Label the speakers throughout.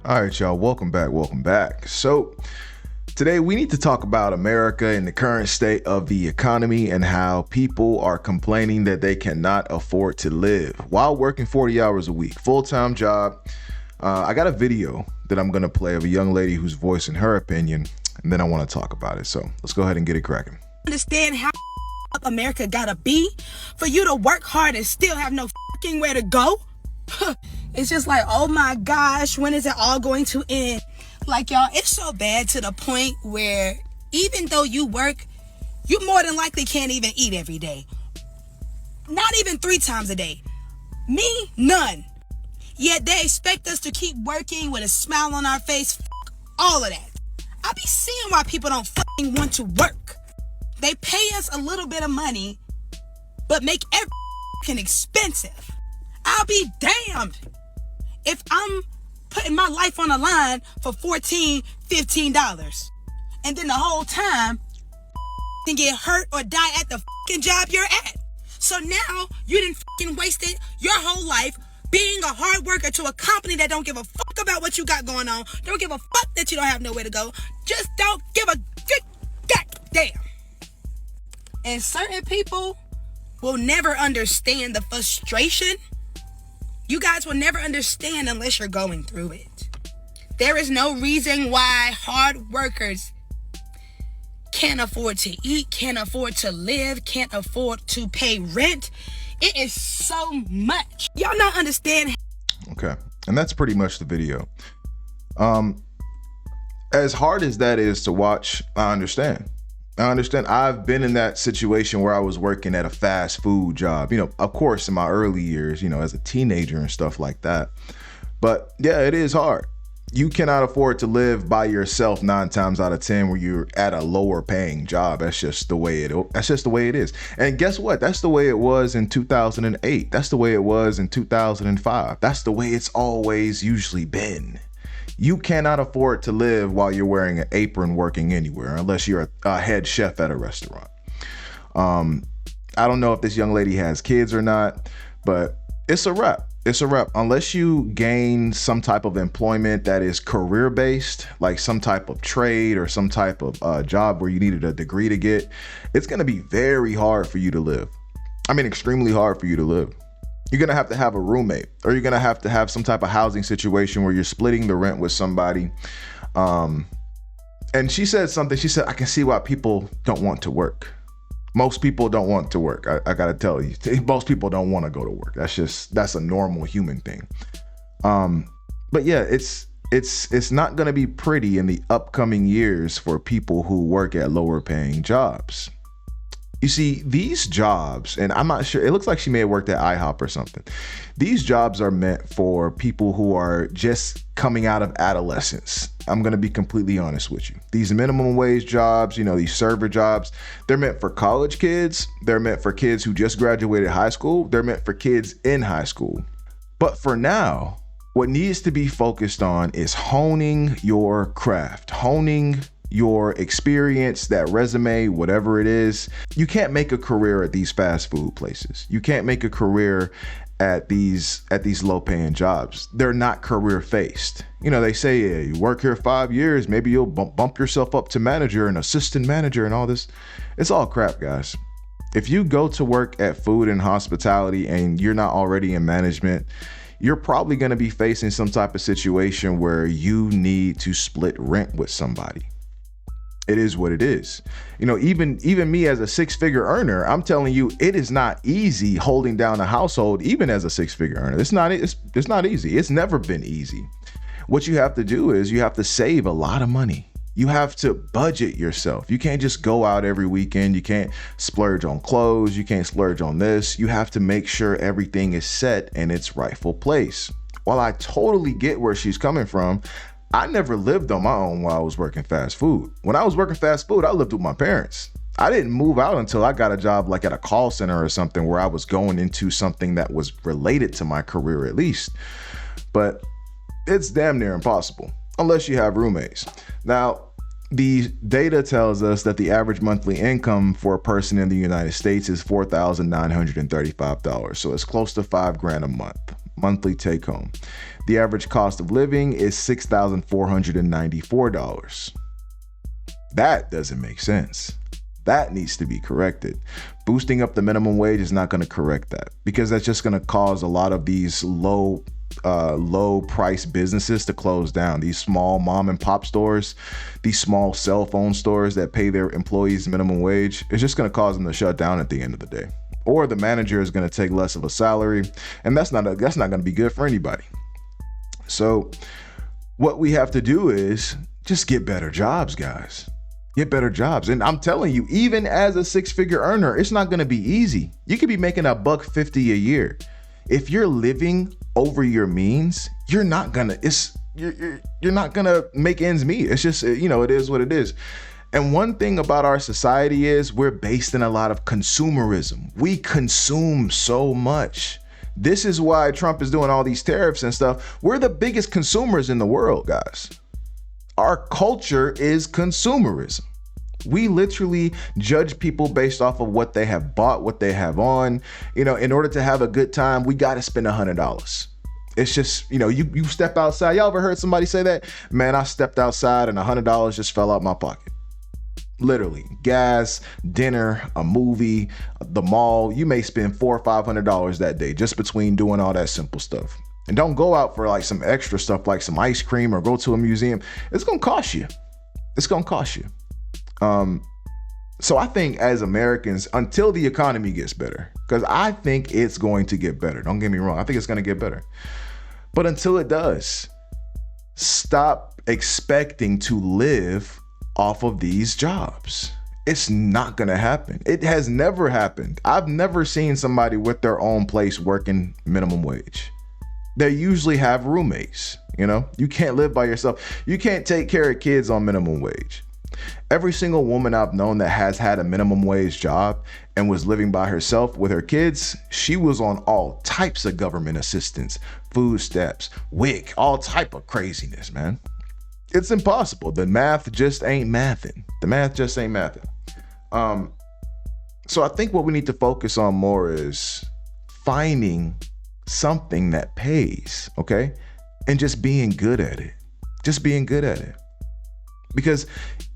Speaker 1: All right, y'all, welcome back. So today we need to talk about America and the current state of the economy and how people are complaining that they cannot afford to live while working 40 hours a week, full-time job. I got a video that I'm going to play of a young lady who's voicing her opinion, and then I want to talk about it. So let's go ahead and get it cracking.
Speaker 2: Understand how up America gotta be for you to work hard and still have no fucking where to go? It's just like, oh my gosh, when is it all going to end? Like, y'all, it's so bad to the point where even though you work, you more than likely can't even eat every day. Not even 3 times a day. Me, none. Yet they expect us to keep working with a smile on our face. Fuck all of that. I be seeing why people don't fucking want to work. They pay us a little bit of money, but make everything expensive. I'll be damned if I'm putting my life on the line for $14, $15. And then the whole time, can get hurt or die at the fucking job you're at. So now, you done fucking wasted your whole life being a hard worker to a company that don't give a fuck about what you got going on. Don't give a fuck that you don't have nowhere to go. Just don't give a good goddamn. And certain people will never understand the frustration. You guys will never understand unless you're going through it. There is no reason why hard workers can't afford to eat, can't afford to live, can't afford to pay rent. It is so much. Y'all not understand.
Speaker 1: Okay, and that's pretty much the video. As hard as that is to watch, I understand. I've been in that situation where I was working at a fast food job, of course, in my early years, as a teenager and stuff like that. But yeah, it is hard. You cannot afford to live by yourself 9 times out of 10 where you're at a lower paying job. That's just the way it is. And guess what? That's the way it was in 2008. That's the way it was in 2005. That's the way it's always usually been. You cannot afford to live while you're wearing an apron working anywhere unless you're a head chef at a restaurant. I don't know if this young lady has kids or not, but it's a wrap. Unless you gain some type of employment that is career-based, like some type of trade or some type of job where you needed a degree to get, it's going to be very hard for you to live. I mean, extremely hard for you to live. You're going to have a roommate, or you're going to have some type of housing situation where you're splitting the rent with somebody. And she said something. She said, I can see why people don't want to work. Most people don't want to work. I got to tell you, most people don't want to go to work. That's a normal human thing. But yeah, it's not going to be pretty in the upcoming years for people who work at lower paying jobs. You see, these jobs, and I'm not sure, it looks like she may have worked at IHOP or something. These jobs are meant for people who are just coming out of adolescence. I'm going to be completely honest with you. These minimum wage jobs, these server jobs, they're meant for college kids. They're meant for kids who just graduated high school. They're meant for kids in high school. But for now, what needs to be focused on is honing your craft, honing your experience, that resume, whatever it is. You can't make a career at these fast food places. You can't make a career at these low paying jobs. They're not career faced. They say, yeah, you work here 5 years, maybe you'll bump yourself up to manager and assistant manager and all this. It's all crap, guys. If you go to work at food and hospitality and you're not already in management, you're probably going to be facing some type of situation where you need to split rent with somebody. It is what it is. Even me as a 6-figure earner, I'm telling you, it is not easy holding down a household, even as a 6-figure earner. It's not easy. It's never been easy. What you have to do is you have to save a lot of money. You have to budget yourself. You can't just go out every weekend. You can't splurge on clothes. You can't splurge on this. You have to make sure everything is set in its rightful place. While I totally get where she's coming from, I never lived on my own while I was working fast food. When I was working fast food, I lived with my parents. I didn't move out until I got a job like at a call center or something where I was going into something that was related to my career at least. But it's damn near impossible unless you have roommates. Now, the data tells us that the average monthly income for a person in the United States is $4,935. So it's close to $5,000 a month. monthly take home. The average cost of living is $6,494. That doesn't make sense. That needs to be corrected. Boosting up the minimum wage is not going to correct that, because that's just going to cause a lot of these low price businesses to close down. These small mom and pop stores, these small cell phone stores that pay their employees minimum wage, it's just going to cause them to shut down at the end of the day. Or the manager is going to take less of a salary, and that's not going to be good for anybody. So what we have to do is just get better jobs, guys. Get better jobs. And I'm telling you, even as a six-figure earner, it's not going to be easy. You could be making $150 a year. If you're living over your means, you're not gonna make ends meet. It's just, it is what it is. And one thing about our society is we're based in a lot of consumerism. We consume so much. This is why Trump is doing all these tariffs and stuff. We're the biggest consumers in the world, guys. Our culture is consumerism. We literally judge people based off of what they have bought, what they have on. In order to have a good time, we got to spend $100. It's just, you step outside. Y'all ever heard somebody say that? Man, I stepped outside and $100 just fell out my pocket. Literally, gas, dinner, a movie, the mall. You may spend $400 or $500 that day just between doing all that simple stuff. And don't go out for like some extra stuff like some ice cream or go to a museum. It's going to cost you. It's going to cost you. So I think as Americans, until the economy gets better, because I think it's going to get better. Don't get me wrong. I think it's going to get better. But until it does, stop expecting to live off of these jobs. It's not going to happen. It has never happened. I've never seen somebody with their own place working minimum wage. They usually have roommates. You can't live by yourself. You can't take care of kids on minimum wage. Every single woman I've known that has had a minimum wage job and was living by herself with her kids, she was on all types of government assistance, food stamps, WIC, all type of craziness, man. It's impossible. The math just ain't mathing. So I think what we need to focus on more is finding something that pays, okay? And just being good at it. Because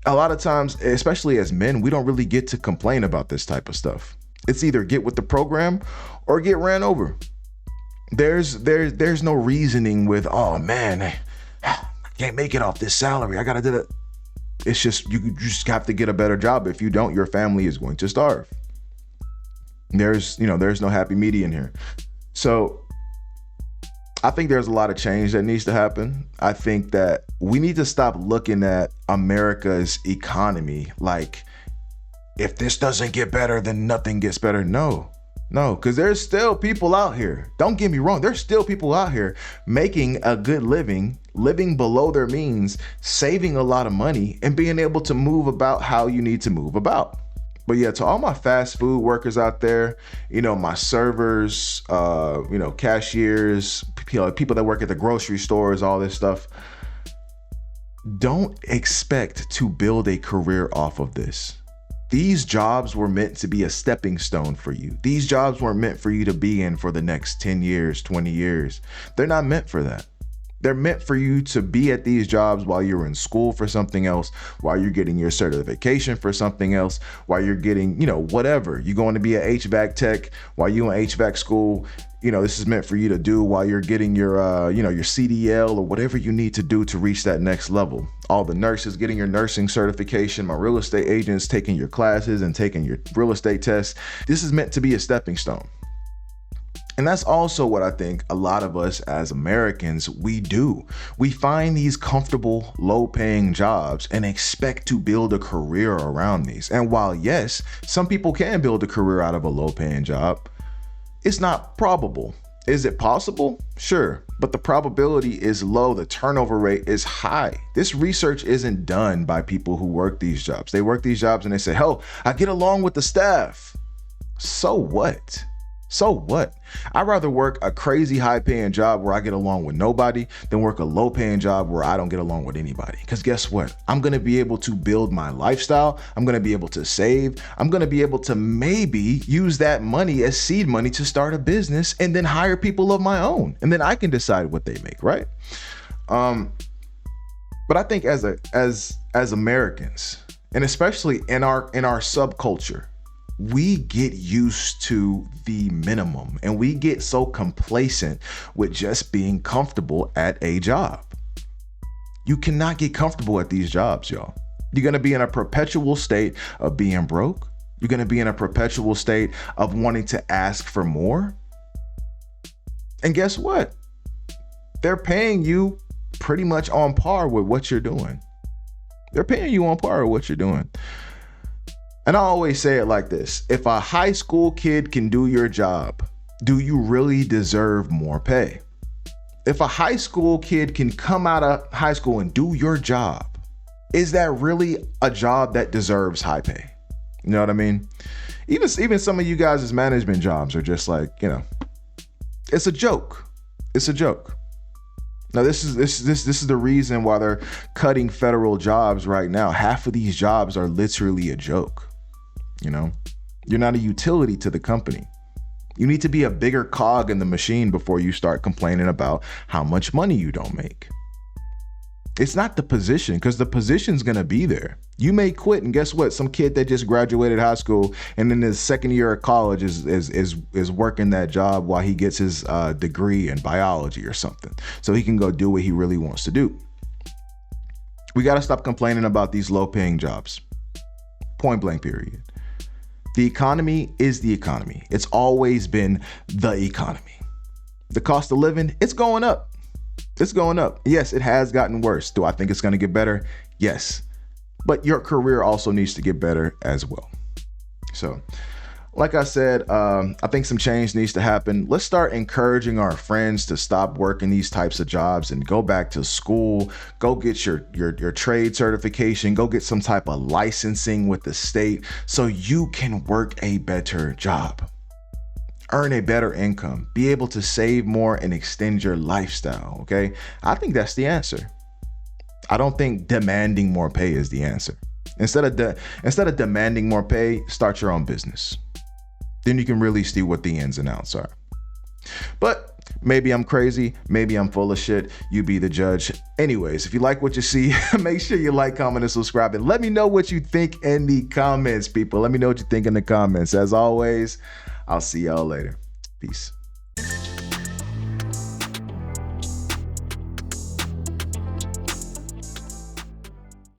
Speaker 1: a lot of times, especially as men, we don't really get to complain about this type of stuff. It's either get with the program or get ran over. There's no reasoning with, oh man, I can't make it off this salary. I gotta do that. It's just, you just have to get a better job. If you don't, your family is going to starve. There's no happy median here. So I think there's a lot of change that needs to happen. I think that we need to stop looking at America's economy like, if this doesn't get better, then nothing gets better. No, because there's still people out here. Don't get me wrong. There's still people out here making a good living below their means, saving a lot of money, and being able to move about how you need to move about. But yeah, to all my fast food workers out there, my servers, cashiers, people that work at the grocery stores, all this stuff, don't expect to build a career off of this. These jobs were meant to be a stepping stone for you. These jobs weren't meant for you to be in for the next 10 years, 20 years. They're not meant for that. They're meant for you to be at these jobs while you're in school for something else, while you're getting your certification for something else, while you're getting, whatever. You're going to be an HVAC tech while you're in HVAC school. This is meant for you to do while you're getting your CDL or whatever you need to do to reach that next level. All the nurses getting your nursing certification, my real estate agents taking your classes and taking your real estate tests. This is meant to be a stepping stone. And that's also what I think a lot of us as Americans, we do. We find these comfortable, low-paying jobs and expect to build a career around these. And while, yes, some people can build a career out of a low-paying job, it's not probable. Is it possible? Sure, but the probability is low. The turnover rate is high. This research isn't done by people who work these jobs. They work these jobs and they say, "Oh, I get along with the staff." So what? So what? I'd rather work a crazy high paying job where I get along with nobody than work a low paying job where I don't get along with anybody. Because guess what? I'm going to be able to build my lifestyle. I'm going to be able to save. I'm going to be able to maybe use that money as seed money to start a business and then hire people of my own. And then I can decide what they make, right? But I think as Americans, and especially in our subculture, we get used to the minimum and we get so complacent with just being comfortable at a job. You cannot get comfortable at these jobs, y'all. You're going to be in a perpetual state of being broke. You're going to be in a perpetual state of wanting to ask for more. And guess what? They're paying you pretty much on par with what you're doing. They're paying you on par with what you're doing. And I always say it like this. If a high school kid can do your job, do you really deserve more pay? If a high school kid can come out of high school and do your job, is that really a job that deserves high pay? You know what I mean? Even some of you guys' management jobs are just like, it's a joke. It's a joke. Now, this is the reason why they're cutting federal jobs right now. Half of these jobs are literally a joke. You're not a utility to the company. You need to be a bigger cog in the machine before you start complaining about how much money you don't make. It's not the position, because the position's going to be there. You may quit, and guess what? Some kid that just graduated high school and in his second year of college is working that job while he gets his degree in biology or something, so he can go do what he really wants to do. We got to stop complaining about these low-paying jobs. Point blank, period. The economy is the economy. It's always been the economy. The cost of living, it's going up. It's going up. Yes, it has gotten worse. Do I think it's going to get better? Yes. But your career also needs to get better as well. So, like I said, I think some change needs to happen. Let's start encouraging our friends to stop working these types of jobs and go back to school. Go get your trade certification. Go get some type of licensing with the state so you can work a better job. Earn a better income, be able to save more and extend your lifestyle. Okay. I think that's the answer. I don't think demanding more pay is the answer. Instead of demanding more pay, start your own business. Then you can really see what the ins and outs are. But maybe I'm crazy. Maybe I'm full of shit. You be the judge. Anyways, if you like what you see, make sure you like, comment, and subscribe. And let me know what you think in the comments, people. Let me know what you think in the comments. As always, I'll see y'all later. Peace.